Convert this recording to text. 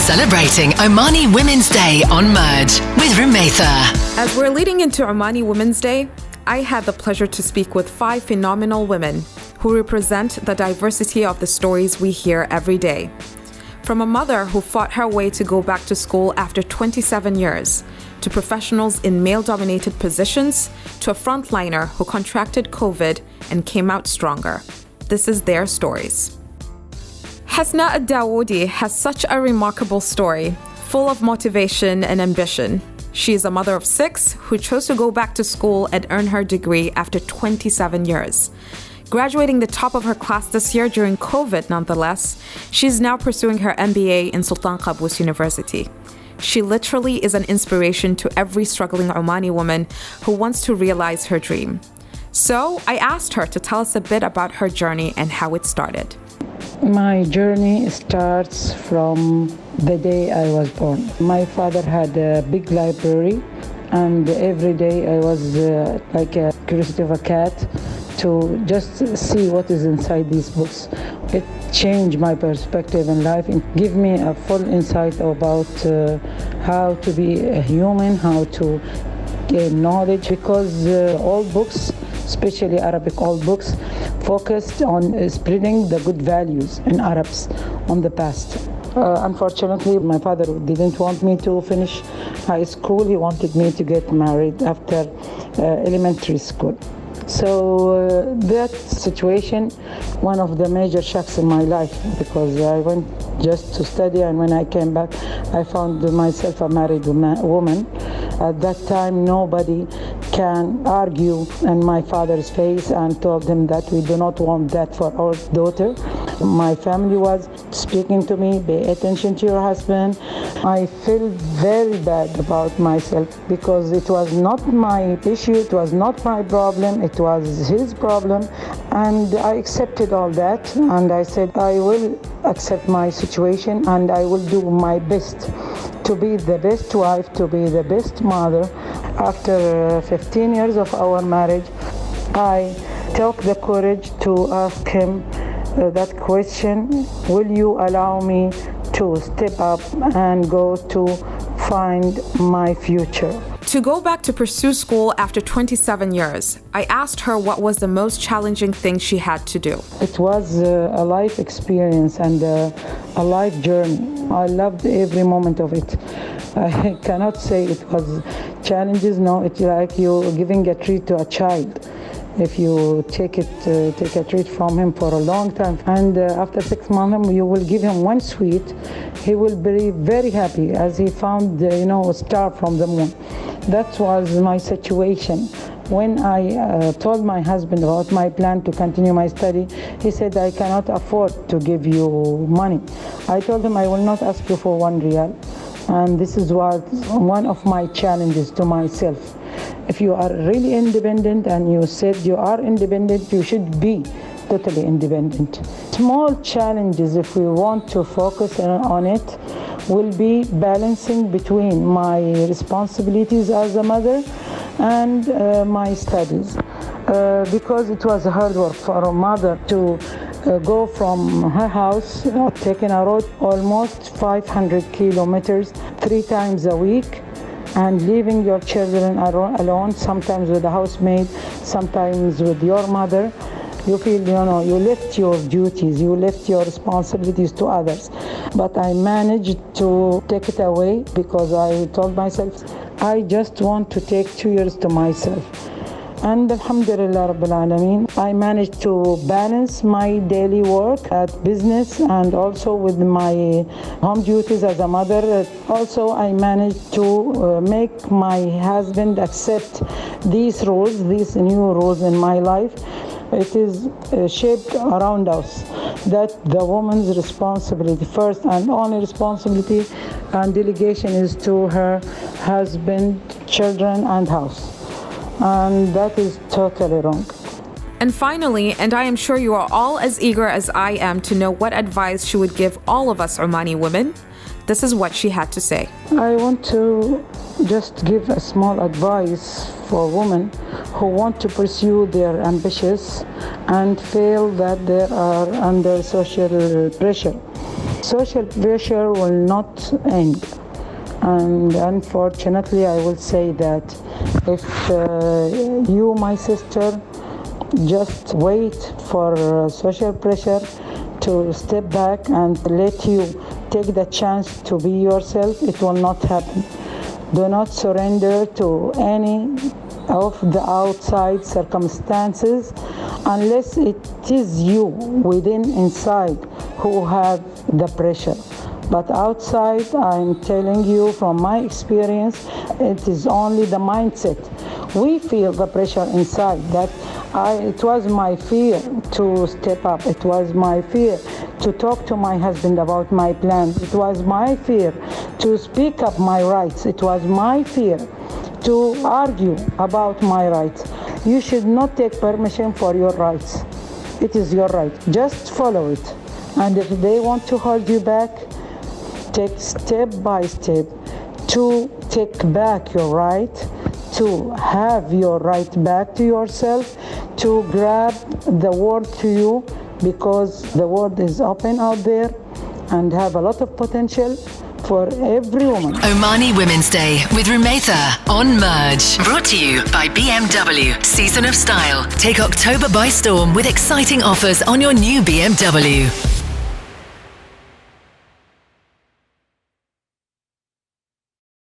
Celebrating Omani Women's Day on Merge with Rumaitha. As we're leading into Omani Women's Day, I had the pleasure to speak with 5 phenomenal women who represent the diversity of the stories we hear every day. From a mother who fought her way to go back to school after 27 years, to professionals in male-dominated positions, to a frontliner who contracted COVID and came out stronger. This is their stories. Hasna Al Dawoodi has such a remarkable story, full of motivation and ambition. She is a mother of 6 who chose to go back to school and earn her degree after 27 years. Graduating the top of her class this year during COVID nonetheless, she's now pursuing her MBA in Sultan Qaboos University. She literally is an inspiration to every struggling Omani woman who wants to realize her dream. So I asked her to tell us a bit about her journey and how it started. My journey starts from the day I was born. My father had a big library, and every day I was like a curiosity of a cat to just see what is inside these books. It changed my perspective in life and gave me a full insight about how to be a human, how to gain knowledge, because all books, especially Arabic old books, focused on spreading the good values in Arabs on the past. Unfortunately, my father didn't want me to finish high school. He wanted me to get married after elementary school. So that situation, one of the major shocks in my life, because I went just to study, and when I came back, I found myself a married woman. At that time, nobody can argue in my father's face and told him that we do not want that for our daughter. My family was speaking to me, pay attention to your husband. I feel very bad about myself because it was not my issue, it was not my problem, it was his problem. And I accepted all that, and I said I will accept my situation and I will do my best to be the best wife, to be the best mother. After 15 years of our marriage, I took the courage to ask him that question: will you allow me to step up and go to find my future? To go back to pursue school after 27 years, I asked her what was the most challenging thing she had to do. It was a life experience and a life journey. I loved every moment of it. I cannot say it was challenges. No, it's like you giving a treat to a child. If you take a treat from him for a long time, and after 6 months you will give him one sweet, he will be very happy as he found a star from the moon. That was my situation. When I told my husband about my plan to continue my study, he said, I cannot afford to give you money. I told him I will not ask you for 1 riyal. And this is one of my challenges to myself. If you are really independent and you said you are independent, you should be totally independent. Small challenges, if we want to focus on it, will be balancing between my responsibilities as a mother and my studies. Because it was hard work for a mother to go from her house, taking a road almost 500 kilometers 3 times a week, and leaving your children alone, sometimes with a housemaid, sometimes with your mother. You feel, you left your duties, you left your responsibilities to others. But I managed to take it away because I told myself, I just want to take 2 years to myself. And Alhamdulillah Rabbil Alameen, I managed to balance my daily work at business and also with my home duties as a mother. Also, I managed to make my husband accept these rules, these new rules in my life. It is shaped around us that the woman's responsibility, first and only responsibility and delegation, is to her husband, children, and house. And that is totally wrong. And finally, and I am sure you are all as eager as I am to know what advice she would give all of us Omani women, this is what she had to say. I want to just give a small advice for women who want to pursue their ambitions and feel that they are under social pressure. Social pressure will not end. And unfortunately, I will say that if you, my sister, just wait for social pressure to step back and let you take the chance to be yourself, it will not happen. Do not surrender to any of the outside circumstances unless it is you within inside who have the pressure. But outside, I'm telling you from my experience, it is only the mindset. We feel the pressure inside. It was my fear to step up. It was my fear to talk to my husband about my plan. It was my fear to speak up my rights. It was my fear to argue about my rights. You should not take permission for your rights. It is your right. Just follow it. And if they want to hold you back, take step by step to take back your right, to have your right back to yourself, to grab the world to you, because the world is open out there and have a lot of potential for every woman. Omani Women's Day with Rumaitha on Merge. Brought to you by BMW. Season of Style. Take October by storm with exciting offers on your new BMW.